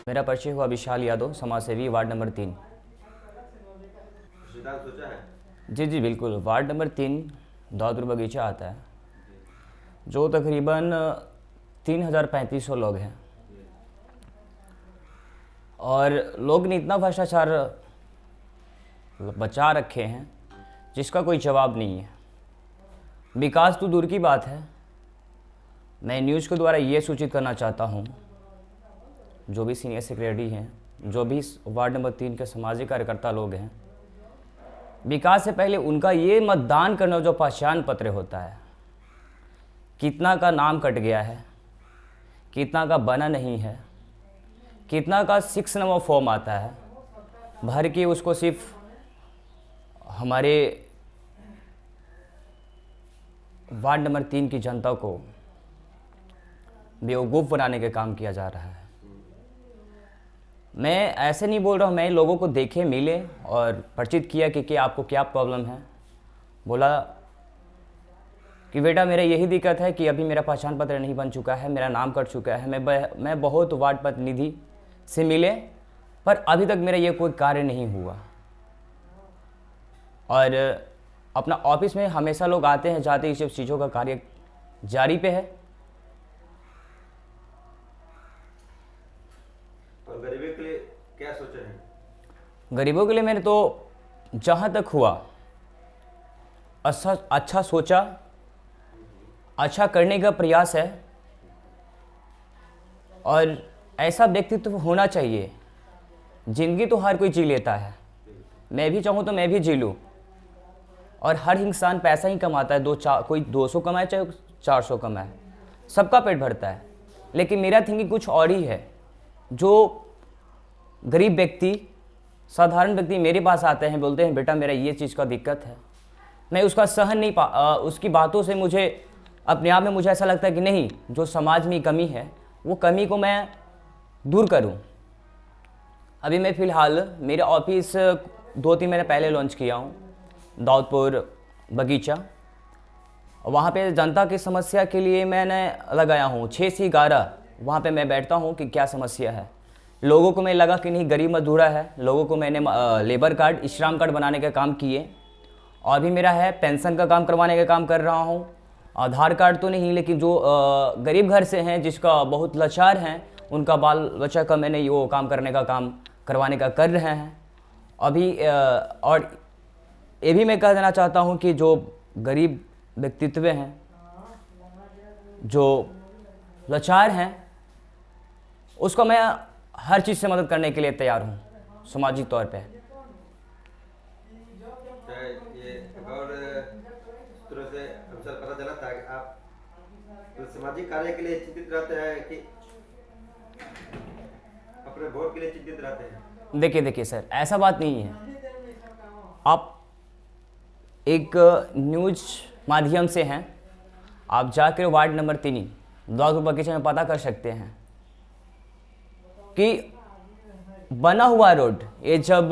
मेरा परिचय हुआ विशाल यादव, समाज सेवी, वार्ड नंबर 3। सोचा है? जी जी बिल्कुल। वार्ड नंबर 3 दाऊदपुर बगीचा आता है, जो तकरीबन 3,3500 लोग हैं। और लोग ने इतना भ्रष्टाचार बचा रखे हैं जिसका कोई जवाब नहीं है। विकास तो दूर की बात है। मैं न्यूज़ के द्वारा ये सूचित करना चाहता हूँ, जो भी सीनियर सेक्रेटरी हैं, जो भी वार्ड नंबर 3 के सामाजिक कार्यकर्ता लोग हैं, विकास से पहले उनका ये मतदान करना जो पहचान पत्र होता है, कितना का नाम कट गया है, कितना का बना नहीं है, कितना का 6 नंबर फॉर्म आता है, भर के उसको सिर्फ हमारे वार्ड नंबर 3 की जनता को बेवकूफ़ बनाने का काम किया जा रहा है। मैं ऐसे नहीं बोल रहा हूँ, मैं लोगों को देखे, मिले और परिचित किया कि आपको क्या प्रॉब्लम है। बोला कि बेटा मेरा यही दिक्कत है कि अभी मेरा पहचान पत्र नहीं बन चुका है, मेरा नाम कट चुका है। मैं बहुत वार्ड प्रतिनिधि से मिले, पर अभी तक मेरा ये कोई कार्य नहीं हुआ। और अपना ऑफिस में हमेशा लोग आते हैं जाते, इस सब चीज़ों का कार्य जारी पे है। और गरीबों के लिए क्या सोचे हैं? गरीबों के लिए मैंने तो जहाँ तक हुआ अच्छा सोचा, अच्छा करने का प्रयास है। और ऐसा व्यक्तित्व होना चाहिए। जिंदगी तो हर कोई जी लेता है, मैं भी चाहूँ तो मैं भी जी लूँ। और हर इंसान पैसा ही कमाता है, कोई 200 कमाए चाहे 400 कमाए, सबका पेट भरता है। लेकिन मेरा थिंकिंग कुछ और ही है। जो गरीब व्यक्ति, साधारण व्यक्ति मेरे पास आते हैं, बोलते हैं बेटा मेरा ये चीज़ का दिक्कत है, मैं उसका सहन नहीं उसकी बातों से मुझे अपने आप में मुझे ऐसा लगता है कि नहीं, जो समाज में कमी है वो कमी को मैं दूर करूं। अभी मैं फ़िलहाल मेरे ऑफिस 2-3 महीने पहले लॉन्च किया हूं, दाऊदपुर बगीचा। वहाँ पे जनता की समस्या के लिए मैंने लगाया हूँ 6 से 11। वहाँ पे मैं बैठता हूँ कि क्या समस्या है। लोगों को मैं लगा कि नहीं गरीब मजदूरा है, लोगों को मैंने लेबर कार्ड, श्रम कार्ड बनाने का काम किए। और भी मेरा है पेंशन का काम करवाने का काम कर रहा हूँ। आधार कार्ड तो नहीं, लेकिन जो गरीब घर से हैं, जिसका बहुत लाचार हैं, उनका बाल बच्चा का मैंने वो काम करने का काम करवाने का कर रहे हैं अभी। और ये भी मैं कह देना चाहता हूँ कि जो गरीब व्यक्तित्व हैं, जो लाचार हैं, उसको मैं हर चीज़ से मदद करने के लिए तैयार हूँ, सामाजिक तौर पे। ये और इस तरह से हमसे पता चला था कि आप तो सामाजिक कार्य के लिए चिंतित रहते हैं कि अपने वोट के लिए चिंतित रहते हैं? देखिए सर, ऐसा बात नहीं है। आप एक न्यूज माध्यम से हैं, आप जाकर वार्ड नंबर 3 दाऊदपुर बगीचे में पता कर सकते हैं कि बना हुआ रोड, ये जब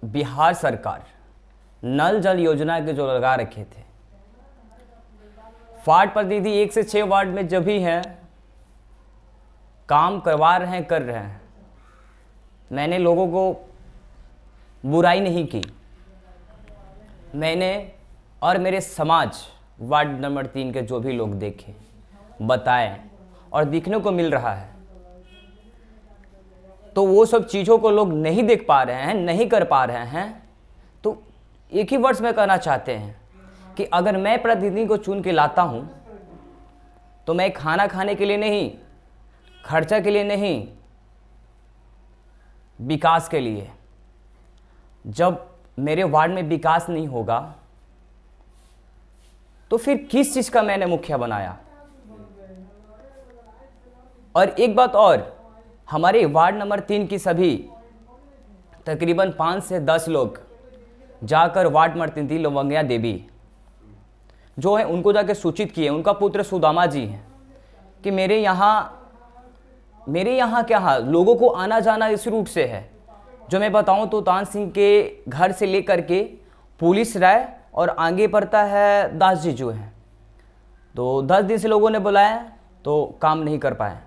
बिहार सरकार नल जल योजना के जो लगा रखे थे, वार्ड प्रतिनिधि 1 से 6 वार्ड में जब भी हैं काम करवा रहे हैं, कर रहे हैं। मैंने लोगों को बुराई नहीं की। मैंने और मेरे समाज वार्ड नंबर 3 के जो भी लोग देखे, बताए और दिखने को मिल रहा है, तो वो सब चीज़ों को लोग नहीं देख पा रहे हैं, नहीं कर पा रहे हैं। तो एक ही वर्ड्स में कहना चाहते हैं कि अगर मैं प्रतिनिधि को चुन के लाता हूं, तो मैं खाना खाने के लिए नहीं, खर्चा के लिए नहीं, विकास के लिए। जब मेरे वार्ड में विकास नहीं होगा तो फिर किस चीज़ का मैंने मुखिया बनाया। और एक बात और, हमारे वार्ड नंबर 3 की सभी तकरीबन 5 से 10 लोग जाकर वार्ड नंबर 3 लवंगिया देवी जो है उनको जाकर सूचित किए। उनका पुत्र सुदामा जी हैं कि मेरे यहाँ क्या लोगों को आना जाना इस रूट से है। जो मैं बताऊं तो तान सिंह के घर से लेकर के पुलिस राय और आगे पड़ता है दास जी जो हैं। तो 10 दिन से लोगों ने बुलाया तो काम नहीं कर पाए।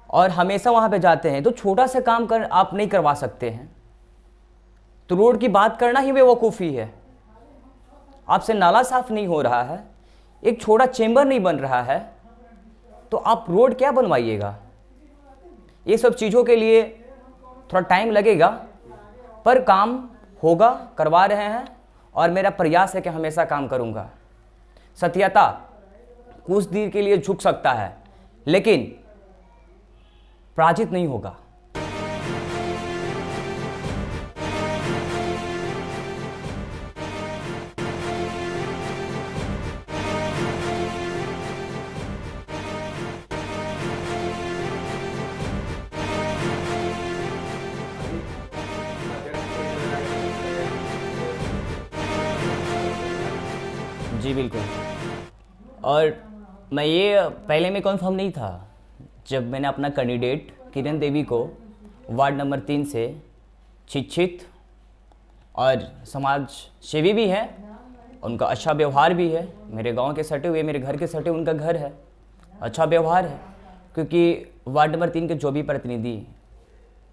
और हमेशा वहाँ पे जाते हैं, तो छोटा सा काम कर आप नहीं करवा सकते हैं? तो रोड की बात करना ही बेवकूफ़ी है। आपसे नाला साफ नहीं हो रहा है, एक छोटा चेंबर नहीं बन रहा है, तो आप रोड क्या बनवाइएगा? ये सब चीज़ों के लिए थोड़ा टाइम लगेगा, पर काम होगा, करवा रहे हैं, और मेरा प्रयास है कि हमेशा काम करूंगा। सत्यता कुछ देर के लिए झुक सकता है, लेकिन पराजित नहीं होगा। जी बिल्कुल। और मैं ये पहले में कन्फर्म नहीं था। जब मैंने अपना कैंडिडेट किरण देवी को वार्ड नंबर 3 से शिक्षित और समाज सेवी भी है, उनका अच्छा व्यवहार भी है, मेरे गांव के सटे हुए, मेरे घर के सटे उनका घर है, अच्छा व्यवहार है, क्योंकि वार्ड नंबर 3 के जो भी प्रतिनिधि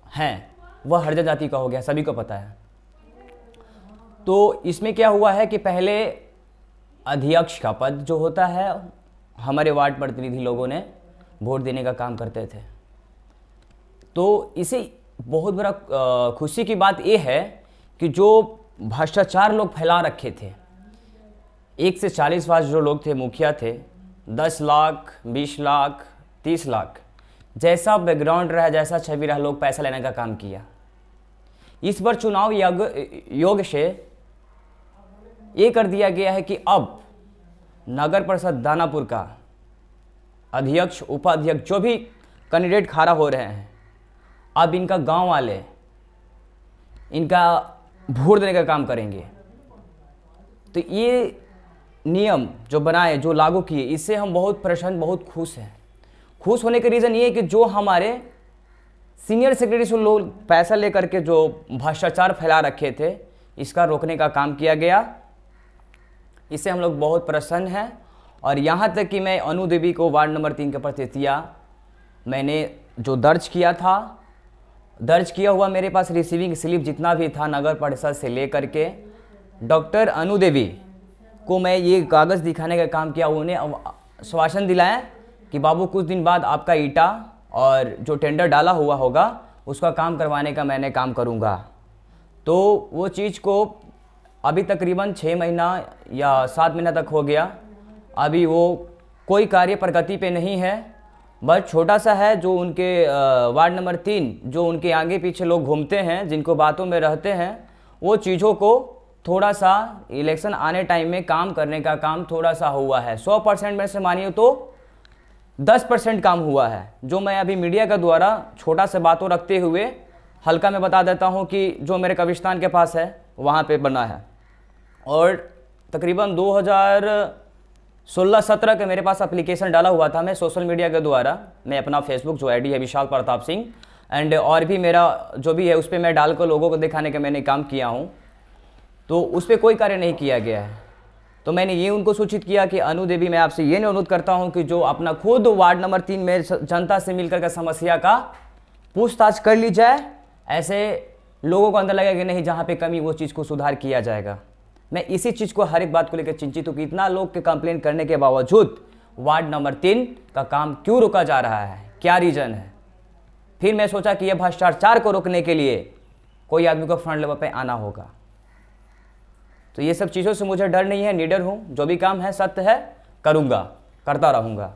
हैं वह हरिजन जाति का हो गया, सभी को पता है। तो इसमें क्या हुआ है कि पहले अध्यक्ष का पद जो होता है, हमारे वार्ड प्रतिनिधि लोगों ने वोट देने का काम करते थे। तो इसे बहुत बड़ा खुशी की बात यह है कि जो भ्रष्टाचार लोग फैला रखे थे, 1 से 40 वर्ष जो लोग थे, मुखिया थे, 10 लाख 20 लाख 30 लाख, जैसा बैकग्राउंड रहा, जैसा छवि रहा, लोग पैसा लेने का काम किया। इस बार चुनाव योग से ये कर दिया गया है कि अब नगर परिषद दानापुर का अध्यक्ष, उपाध्यक्ष, जो भी कैंडिडेट खड़ा हो रहे हैं, अब इनका गांव वाले इनका वोट देने का काम करेंगे। तो ये नियम जो बनाए, जो लागू किए, इससे हम बहुत प्रसन्न, बहुत खुश हैं। खुश होने का रीज़न ये है कि जो हमारे सीनियर सेक्रेटरी से लोग पैसा लेकर के जो भ्रष्टाचार फैला रखे थे, इसका रोकने का काम किया गया। इससे हम लोग बहुत प्रसन्न हैं। और यहाँ तक कि मैं अनु देवी को वार्ड नंबर 3 के प्रतिनिधियाँ मैंने जो दर्ज किया था, दर्ज किया हुआ मेरे पास रिसीविंग स्लिप जितना भी था नगर परिषद से लेकर के, डॉक्टर अनु देवी को मैं ये कागज़ दिखाने का काम किया। उन्हें आश्वासन दिलाया कि बाबू कुछ दिन बाद आपका ईटा और जो टेंडर डाला हुआ होगा उसका काम करवाने का मैंने काम करूँगा। तो वो चीज़ को अभी तकरीबन 6 महीना या 7 महीना तक हो गया, अभी वो कोई कार्य प्रगति पे नहीं है, बस छोटा सा है। जो उनके वार्ड नंबर 3 जो उनके आगे पीछे लोग घूमते हैं, जिनको बातों में रहते हैं, वो चीज़ों को थोड़ा सा इलेक्शन आने टाइम में काम करने का काम थोड़ा सा हुआ है। 100% में से मानिए तो 10% काम हुआ है। जो मैं अभी मीडिया का द्वारा छोटा सा बातों रखते हुए हल्का में बता देता हूँ कि जो मेरे कब्रिस्तान के पास है वहाँ पे बना है। और तकरीबन 2016-17 के मेरे पास एप्लीकेशन डाला हुआ था मैं सोशल मीडिया के द्वारा। मैं अपना फेसबुक जो आईडी है विशाल प्रताप सिंह एंड और भी मेरा जो भी है उस पर मैं डालकर लोगों को दिखाने का मैंने काम किया हूँ। तो उस पर कोई कार्य नहीं किया गया है। तो मैंने ये उनको सूचित किया कि अनु देवी, मैं आपसे ये अनुरोध करता हूँ कि जो अपना खुद वार्ड नंबर 3 में जनता से मिलकर के समस्या का पूछताछ कर ली जाए। ऐसे लोगों को अंदर लगेगा कि नहीं, जहाँ पे कमी वो चीज़ को सुधार किया जाएगा। मैं इसी चीज़ को हर एक बात को लेकर चिंतित हूँ कि इतना लोग के कंप्लेंट करने के बावजूद वार्ड नंबर 3 का काम क्यों रोका जा रहा है, क्या रीज़न है। फिर मैं सोचा कि यह भ्रष्टाचार को रोकने के लिए कोई आदमी को फ्रंट लेवल पर आना होगा। तो ये सब चीज़ों से मुझे डर नहीं है, निडर हूँ। जो भी काम है सत्य है, करूँगा, करता रहूँगा।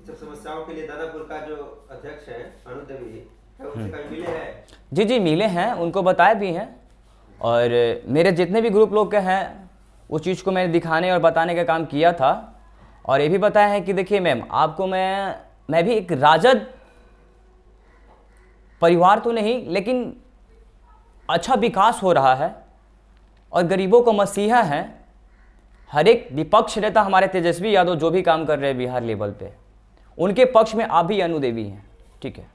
सब समस्याओं के लिए दानापुर का जो अध्यक्ष है अनु देवी, उनसे कभी मिले हैं? जी मिले हैं, उनको बताया भी हैं। और मेरे जितने भी ग्रुप लोग के हैं उस चीज़ को मैंने दिखाने और बताने का काम किया था। और ये भी बताया है कि देखिए मैम, आपको मैं भी एक राजद परिवार तो नहीं, लेकिन अच्छा विकास हो रहा है और गरीबों को मसीहा है। हर एक विपक्ष नेता हमारे तेजस्वी यादव जो भी काम कर रहे हैं बिहार लेवल पे, उनके पक्ष में आप भी अनु देवी हैं, ठीक है।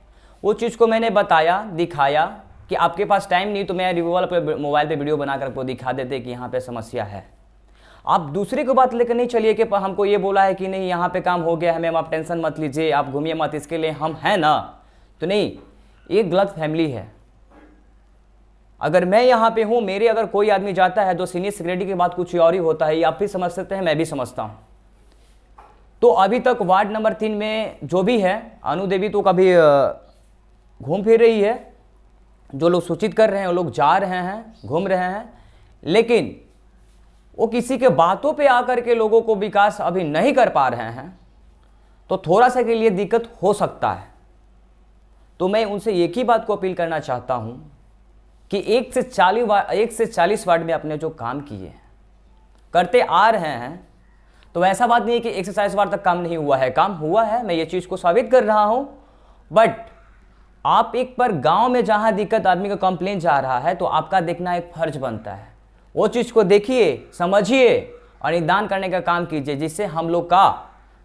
वो चीज़ को मैंने बताया, दिखाया कि आपके पास टाइम नहीं तो मैं रिव्यूअल पे मोबाइल पे वीडियो बनाकर आपको दिखा देते कि यहाँ पे समस्या है। आप दूसरे को बात लेकर नहीं चलिए कि हमको ये बोला है कि नहीं यहाँ पे काम हो गया है मैम, आप टेंशन मत लीजिए, आप घूमिए मत, इसके लिए हम हैं ना। तो नहीं, ये गलत फैमिली है। अगर मैं यहाँ पे हूँ, मेरे अगर कोई आदमी जाता है तो सीनियर सेक्रेटरी की बात कुछ और ही होता है, ये आप भी समझ सकते हैं, मैं भी समझता हूँ। तो अभी तक वार्ड नंबर 3 में जो भी है, अनु देवी तो कभी घूम फिर रही है, जो लोग सूचित कर रहे हैं वो लोग जा रहे हैं, घूम रहे हैं, लेकिन वो किसी के बातों पे आकर के लोगों को विकास अभी नहीं कर पा रहे हैं, तो थोड़ा सा के लिए दिक्कत हो सकता है। तो मैं उनसे एक ही बात को अपील करना चाहता हूं कि 1 से 40 वार्ड में अपने जो काम किए करते आ रहे हैं, तो ऐसा बात नहीं है कि 1 से 40 वार्ड तक काम नहीं हुआ है, काम हुआ है, मैं ये चीज़ को साबित कर रहा हूं। बट आप एक पर गांव में जहां दिक्कत आदमी का कंप्लेन जा रहा है, तो आपका देखना एक फर्ज बनता है, वो चीज़ को देखिए, समझिए और निदान करने का काम कीजिए, जिससे हम लोग का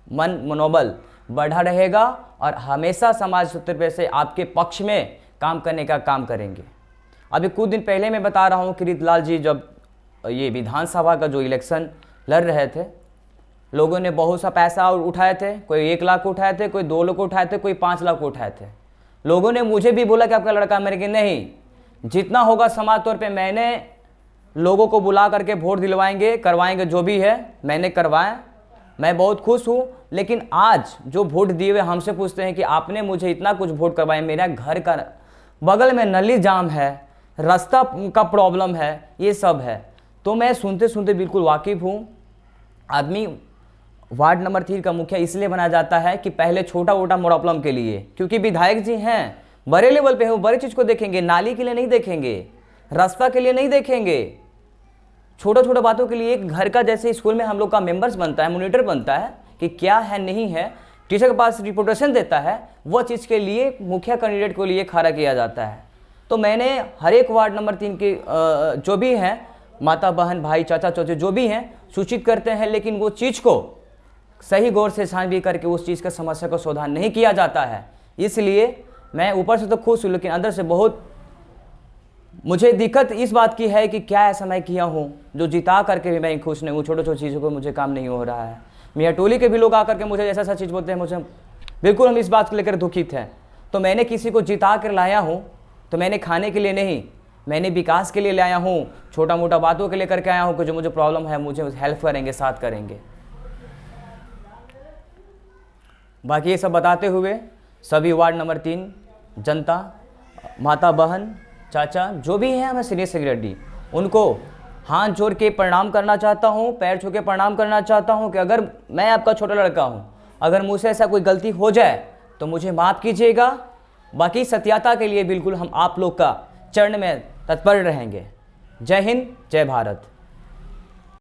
मनोबल बढ़ा रहेगा और हमेशा समाज सूत्र से आपके पक्ष में काम करने का काम करेंगे। अभी कुछ दिन पहले मैं बता रहा हूँ कि रीतलाल जी जब ये विधानसभा का जो इलेक्शन लड़ रहे थे, लोगों ने बहुत सा पैसा उठाए थे, कोई 1 लाख उठाए थे, कोई 2 लाख उठाए थे, कोई 5 लाख उठाए थे। लोगों ने मुझे भी बोला कि आपका लड़का, मेरे कि नहीं, जितना होगा समाज तौर पे मैंने लोगों को बुला करके वोट दिलवाएंगे, करवाएंगे, जो भी है मैंने करवाया, मैं बहुत खुश हूँ। लेकिन आज जो वोट दिए हुए हमसे पूछते हैं कि आपने मुझे इतना कुछ वोट करवाए, मेरा घर का बगल में नली जाम है, रास्ता का प्रॉब्लम है, ये सब है, तो मैं सुनते सुनते बिल्कुल वाकिफ़ हूँ। आदमी वार्ड नंबर 3 का मुखिया इसलिए बना जाता है कि पहले छोटा मोटा प्रॉब्लम के लिए, क्योंकि विधायक जी हैं, बड़े लेवल पे हैं, वो बड़ी चीज़ को देखेंगे, नाली के लिए नहीं देखेंगे, रास्ता के लिए नहीं देखेंगे, छोटा छोटा बातों के लिए। एक घर का जैसे स्कूल में हम लोग का मेंबर्स बनता है, मॉनिटर बनता है कि क्या है नहीं है, टीचर के पास रिपोर्टेशन देता है, वह चीज़ के लिए मुखिया कैंडिडेट को लिए खड़ा किया जाता है। तो मैंने हर एक वार्ड नंबर 3 के जो भी हैं, माता बहन भाई चाचा चाची जो भी हैं, सूचित करते हैं, लेकिन वो चीज़ को सही गौर से छानबीन करके उस चीज़ का समस्या का समाधान नहीं किया जाता है। इसलिए मैं ऊपर से तो खुश हूँ, लेकिन अंदर से बहुत मुझे दिक्कत इस बात की है कि क्या ऐसा मैं किया हूँ जो जिता करके भी मैं खुश नहीं हूँ। छोटे छोटे चीज़ों को मुझे काम नहीं हो रहा है। मियाँ टोली के भी लोग आकर के मुझे ऐसा ऐसा चीज़ बोलते हैं, मुझे बिल्कुल हम इस बात को लेकर दुखित हैं। तो मैंने किसी को जिता कर लाया हूँ, तो मैंने खाने के लिए नहीं, मैंने विकास के लिए लाया हूँ, छोटा मोटा बातों के लिए करके आया हूँ कि जो मुझे प्रॉब्लम है मुझे हेल्प करेंगे, साथ करेंगे। बाकी ये सब बताते हुए सभी वार्ड नंबर 3 जनता, माता बहन चाचा जो भी हैं, मैं सीनियर सेक्रेटरी, उनको हाथ जोड़ के प्रणाम करना चाहता हूँ, पैर छू के प्रणाम करना चाहता हूँ कि अगर मैं आपका छोटा लड़का हूँ, अगर मुझसे ऐसा कोई गलती हो जाए तो मुझे माफ़ कीजिएगा। बाकी सत्यता के लिए बिल्कुल हम आप लोग का चरण में तत्पर रहेंगे। जय हिंद, जय भारत।